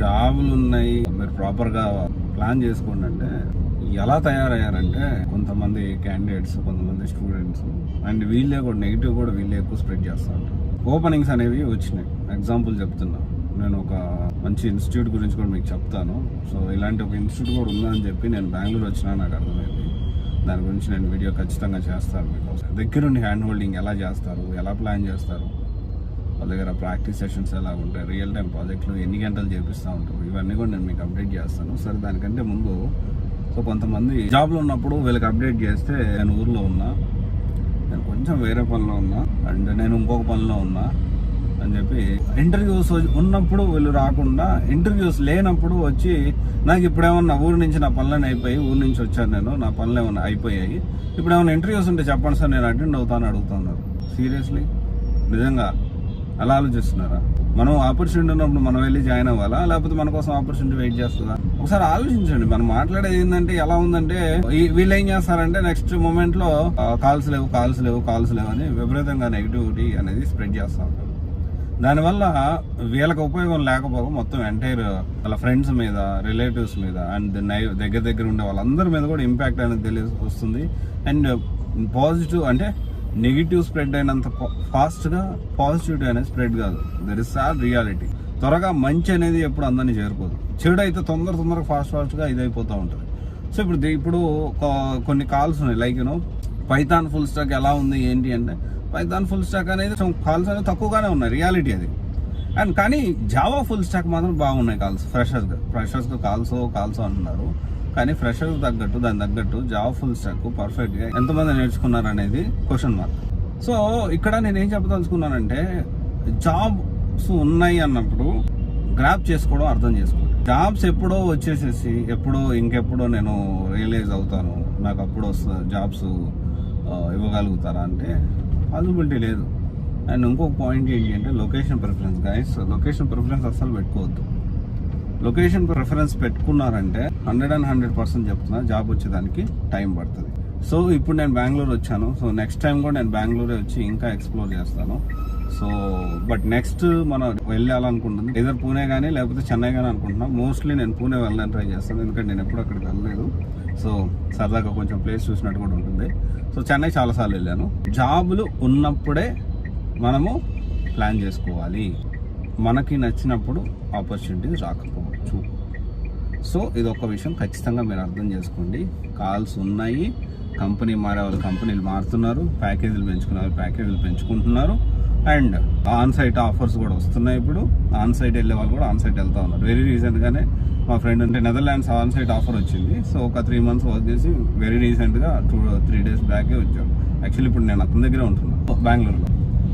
జాబులు ఉన్నాయి, మీరు ప్రాపర్గా ప్లాన్ చేసుకోండి అంటే ఎలా తయారయ్యారంటే కొంతమంది క్యాండిడేట్స్, కొంతమంది స్టూడెంట్స్ అండ్ వీళ్ళే కూడా నెగిటివ్ కూడా వీళ్ళే ఎక్కువ స్ప్రెడ్ చేస్తూ ఉంటారు. ఓపెనింగ్స్ అనేవి వచ్చినాయి. ఎగ్జాంపుల్ చెప్తున్నా, నేను ఒక మంచి ఇన్స్టిట్యూట్ గురించి కూడా మీకు చెప్తాను. సో ఇలాంటి ఒక ఇన్స్టిట్యూట్ కూడా ఉందని చెప్పి నేను బెంగళూరు వచ్చినా నాకు అర్థమైంది. దాని గురించి నేను వీడియో ఖచ్చితంగా చేస్తాను మీకోసం. దగ్గరుండి హ్యాండ్ హోల్డింగ్ ఎలా చేస్తారు, ఎలా ప్లాన్ చేస్తారు, వాళ్ళ దగ్గర ప్రాక్టీస్ సెషన్స్ ఎలా ఉంటాయి, రియల్ టైం ప్రాజెక్టులు ఎన్ని గంటలు చేపిస్తూ ఉంటారు, ఇవన్నీ కూడా నేను మీకు అప్డేట్ చేస్తాను. సరే, దానికంటే ముందు సో కొంతమంది జాబ్లో ఉన్నప్పుడు వీళ్ళకి అప్డేట్ చేస్తే నేను ఊర్లో ఉన్నా, నేను కొంచెం వేరే పనిలో ఉన్నా అండ్ నేను ఇంకొక పనిలో ఉన్నా అని చెప్పి ఇంటర్వ్యూస్ ఉన్నప్పుడు వీళ్ళు రాకుండా ఇంటర్వ్యూస్ లేనప్పుడు వచ్చి నాకు ఇప్పుడేమన్నా ఊరి నుంచి నా పనులన్నీ అయిపోయి ఊరి నుంచి వచ్చాను, నేను నా పనులు ఏమన్నా అయిపోయాయి, ఇప్పుడు ఏమైనా ఇంటర్వ్యూస్ ఉంటే చెప్పండి సార్, నేను అటెండ్ అవుతాను అడుగుతున్నారు. సీరియస్లీ నిజంగా అలా ఆలోచిస్తున్నారా? మనం ఆపర్చునిటీ ఉన్నప్పుడు మనం వెళ్ళి జాయిన్ అవ్వాలా, లేకపోతే మన కోసం ఆపర్చునిటీ వెయిట్ చేస్తుందా? ఒకసారి ఆలోచించండి. మనం మాట్లాడేది ఏంటంటే ఎలా ఉందంటే వీళ్ళు ఏం చేస్తారంటే నెక్స్ట్ మూమెంట్ లో కాల్స్ లేవు అని విపరీతంగా నెగిటివిటీ అనేది స్ప్రెడ్ చేస్తూ ఉంటారు. దానివల్ల వీళ్ళకి ఉపయోగం లేకపోగా మొత్తం ఎంటైర్ వాళ్ళ ఫ్రెండ్స్ మీద, రిలేటివ్స్ మీద అండ్ దగ్గర ఉండే వాళ్ళందరి మీద కూడా ఇంపాక్ట్ అనేది వస్తుంది. అండ్ పాజిటివ్ అంటే నెగిటివ్ స్ప్రెడ్ అయినంత ఫాస్ట్గా పాజిటివిటీ అనేది స్ప్రెడ్ కాదు. That is our reality. త్వరగా మంచి అనేది ఎప్పుడు అందరినీ చేరుకోదు. చెడు అయితే తొందరగా ఫాస్ట్గా ఇదైపోతూ ఉంటుంది. సో ఇప్పుడు కొన్ని కాల్స్ ఉన్నాయి, లైక్ పైథాన్ ఫుల్ స్టాక్ ఎలా ఉంది ఏంటి అంటే పైథాన్ ఫుల్ స్టాక్ అనేది కాల్స్ అనేది తక్కువగానే ఉన్నాయి, రియాలిటీ అది. అండ్ కానీ జావా ఫుల్ స్టాక్ మాత్రం బాగున్నాయి కాల్స్. ఫ్రెషర్స్గా కాల్స్ అంటున్నారు, కానీ ఫ్రెషర్ తగ్గట్టు దాని తగ్గట్టు జావా ఫుల్ స్టాక్ పర్ఫెక్ట్గా ఎంతమంది నేర్చుకున్నారు అనేది క్వశ్చన్ మార్క్. సో ఇక్కడ నేను ఏం చెప్పదలుచుకున్నానంటే జాబ్స్ ఉన్నాయి అన్నప్పుడు గ్రాప్ చేసుకోవడం అర్థం చేసుకోండి. జాబ్స్ ఎప్పుడో వచ్చేసేసి ఇంకెప్పుడో నేను రియలైజ్ అవుతాను, నాకు అప్పుడు జాబ్స్ ఇవ్వగలుగుతారా అంటే పాసిబిలిటీ లేదు. అండ్ ఇంకొక పాయింట్ ఏంటి అంటే location preference. Guys, location preference అస్సలు పెట్టుకోవద్దు. లొకేషన్ ప్రిఫరెన్స్ పెట్టుకున్నారంటే 100% చెప్తున్నా, జాబ్ వచ్చేదానికి టైం పడుతుంది. సో ఇప్పుడు నేను బెంగళూరు వచ్చాను. సో నెక్స్ట్ టైం కూడా నేను బెంగళూరే వచ్చి ఇంకా ఎక్స్ప్లోర్ చేస్తాను. సో బట్ నెక్స్ట్ మనం వెళ్ళాలనుకుంటుంది ఏదర్ పూణే కానీ లేకపోతే చెన్నై కానీ అనుకుంటున్నాం. మోస్ట్లీ నేను పూణే వెళ్ళడానికి ట్రై చేస్తాను, ఎందుకంటే నేను ఎప్పుడు అక్కడికి వెళ్ళలేదు. సో సరదాగా కొంచెం ప్లేస్ చూసినట్టు కూడా ఉంటుంది. సో చెన్నై చాలాసార్లు వెళ్ళాను. జాబులు ఉన్నప్పుడే మనము ప్లాన్ చేసుకోవాలి. మనకి నచ్చినప్పుడు ఆపర్చునిటీస్ రాకపోవచ్చు. సో ఇది ఒక విషయం ఖచ్చితంగా మీరు అర్థం చేసుకోండి. కాల్స్ ఉన్నాయి, కంపెనీ మారే వాళ్ళు కంపెనీలు మారుతున్నారు, ప్యాకేజీలు పెంచుకుంటున్నారు అండ్ ఆన్ సైట్ ఆఫర్స్ కూడా వస్తున్నాయి. ఇప్పుడు ఆన్ సైట్ వెళ్ళే వాళ్ళు కూడా ఆన్ సైట్ వెళ్తూ ఉన్నారు. వెరీ రీసెంట్గానే మా ఫ్రెండ్ అంటే నెదర్లాండ్స్ ఆన్ సైట్ ఆఫర్ వచ్చింది. సో ఒక 3 months వర్క్ చేసి వెరీ రీసెంట్గా 2-3 days బ్యాకే వచ్చాను. యాక్చువల్లీ ఇప్పుడు నేను అతని దగ్గరే ఉంటున్నాను బెంగళూరులో.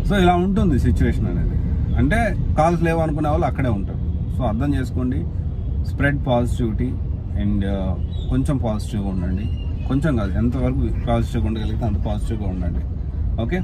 సో ఇలా ఉంటుంది సిచ్యువేషన్ అనేది. అంటే కాల్స్ లేవు అనుకునే వాళ్ళు అక్కడే ఉంటారు. సో అర్థం చేసుకోండి. స్ప్రెడ్ పాజిటివిటీ అండ్ కొంచెం పాజిటివ్గా ఉండండి. కొంచెం కాదు, ఎంతవరకు పాజిటివ్గా ఉండగలిగితే అంత పాజిటివ్గా ఉండండి. ఓకే.